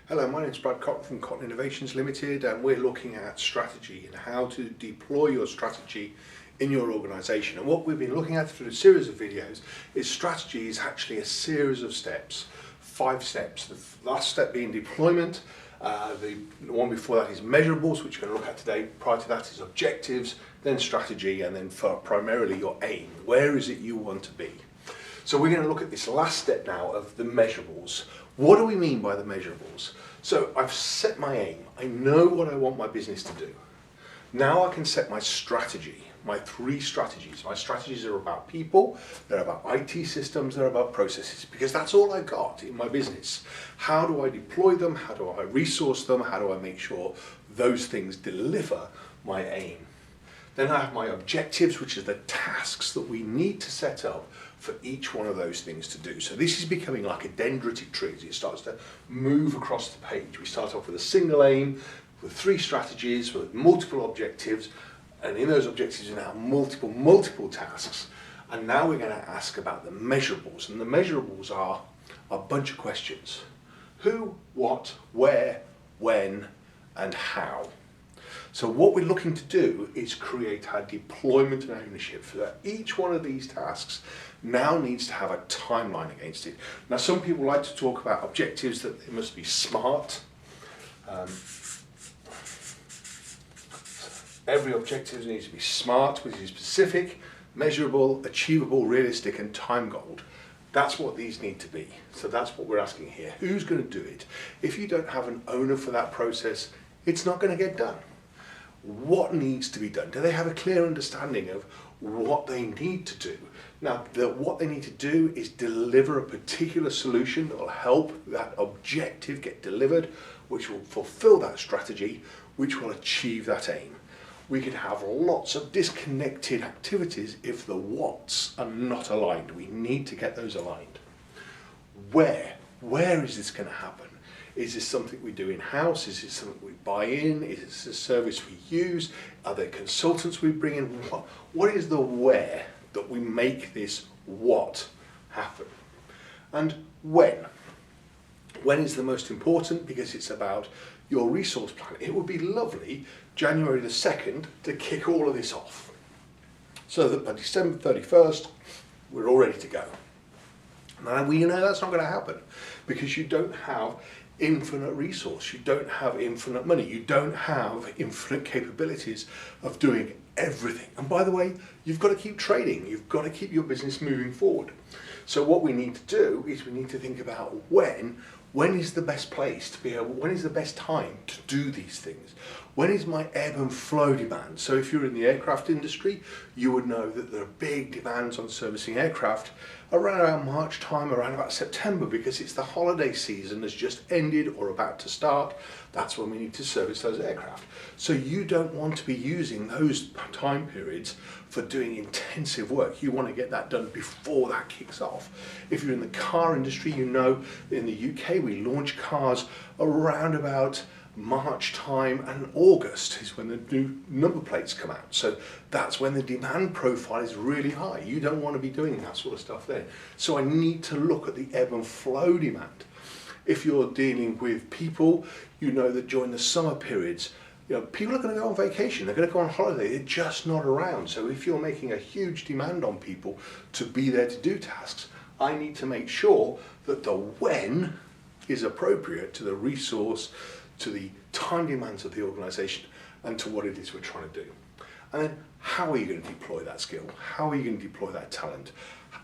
Hello, my name is Brad Cotton from Cotton Innovations Limited, and we're looking at strategy and how to deploy your strategy in your organisation. And what we've been looking at through a series of videos is strategy is actually a series of steps, 5 steps. The last step being deployment, the one before that is measurables, which we're going to look at today. Prior to that is objectives, then strategy, and then for primarily your aim. Where is it you want to be? So we're going to look at this last step now of the measurables. What do we mean by the measurables? So I've set my aim. I know what I want my business to do. Now I can set my strategy, my 3 strategies. My strategies are about people, they're about IT systems, they're about processes, because that's all I got in my business. How do I deploy them? How do I resource them? How do I make sure those things deliver my aim? Then I have my objectives, which are the tasks that we need to set up for each one of those things to do. So this is becoming like a dendritic tree as it starts to move across the page. We start off with a single aim, with 3 strategies, with multiple objectives, and in those objectives we now have multiple tasks. And now we're going to ask about the measurables, and the measurables are a bunch of questions. Who, what, where, when, and how. So what we're looking to do is create our deployment and ownership for that. Each one of these tasks now needs to have a timeline against it. Now some people like to talk about objectives, that they must be SMART. Every objective needs to be SMART, which is specific, measurable, achievable, realistic, and time-goaled. That's what these need to be. So that's what we're asking here. Who's going to do it? If you don't have an owner for that process, it's not going to get done. What needs to be done? Do they have a clear understanding of what they need to do? Now, what they need to do is deliver a particular solution that will help that objective get delivered, which will fulfill that strategy, which will achieve that aim. We could have lots of disconnected activities if the whats are not aligned. We need to get those aligned. Where is this going to happen? Is this something we do in-house? Is it something we buy in? Is it a service we use? Are there consultants we bring in? What is the where that we make this what happen? And when? When is the most important, because it's about your resource plan. It would be lovely January the 2nd to kick all of this off, so that by December 31st we're all ready to go. Now we know that's not going to happen, because you don't have infinite resource, you don't have infinite money, you don't have infinite capabilities of doing everything. And by the way, you've got to keep trading, you've got to keep your business moving forward. So what we need to do is we need to think about when is the best place to be able, when is the best time to do these things? When is my ebb and flow demand? So if you're in the aircraft industry, you would know that there are big demands on servicing aircraft around March time, around about September, because it's the holiday season has just ended or about to start. That's when we need to service those aircraft. So you don't want to be using those time periods for doing intensive work. You want to get that done before that kicks off. If you're in the car industry, you know in the UK we launch cars around about March time, and August is when the new number plates come out. So that's when the demand profile is really high. You don't want to be doing that sort of stuff then. So I need to look at the ebb and flow demand. If you're dealing with people, you know that during the summer periods, people are going to go on vacation, they're going to go on holiday, they're just not around. So if you're making a huge demand on people to be there to do tasks, I need to make sure that the when is appropriate to the resource, to the time demands of the organisation, and to what it is we're trying to do. And then how are you going to deploy that skill? How are you going to deploy that talent?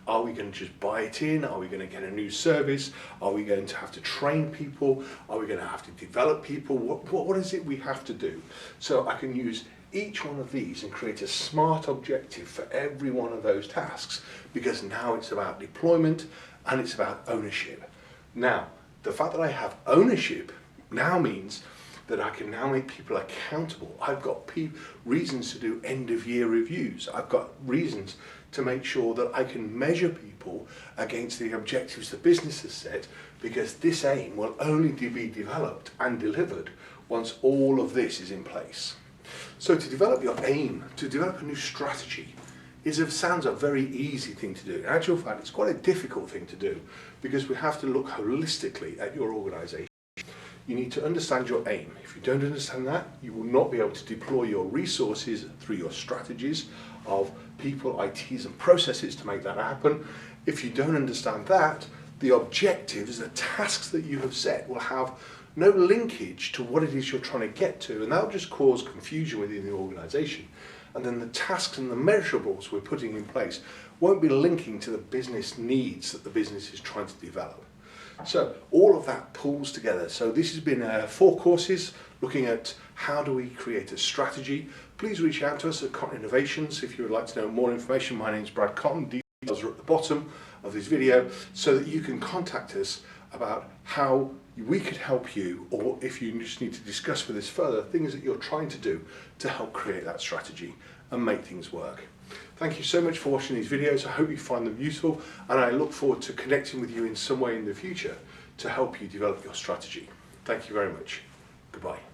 Are we going to just buy it in? Are we going to get a new service? Are we going to have to train people? Are we going to have to develop people? What is it we have to do? So I can use each one of these and create a SMART objective for every one of those tasks, because now it's about deployment and it's about ownership. Now, the fact that I have ownership now means that I can now make people accountable. I've got reasons to do end of year reviews. I've got reasons to make sure that I can measure people against the objectives the business has set, because this aim will only be developed and delivered once all of this is in place. So to develop your aim, to develop a new strategy, sounds a very easy thing to do. In actual fact, it's quite a difficult thing to do, because we have to look holistically at your organisation. you need to understand your aim. If you don't understand that, you will not be able to deploy your resources through your strategies of people, ITs and processes to make that happen. If you don't understand that, the objectives, the tasks that you have set will have no linkage to what it is you're trying to get to, and that will just cause confusion within the organisation. And then the tasks and the measurables we're putting in place won't be linking to the business needs that the business is trying to develop. So all of that pulls together. So this has been 4 courses looking at how do we create a strategy. Please reach out to us at Cotton Innovations if you would like to know more information. My name is Brad Cotton. Details are at the bottom of this video so that you can contact us about how we could help you, or if you just need to discuss with us further things that you're trying to do to help create that strategy and make things work. Thank you so much for watching these videos. I hope you find them useful, and I look forward to connecting with you in some way in the future to help you develop your strategy. Thank you very much. Goodbye.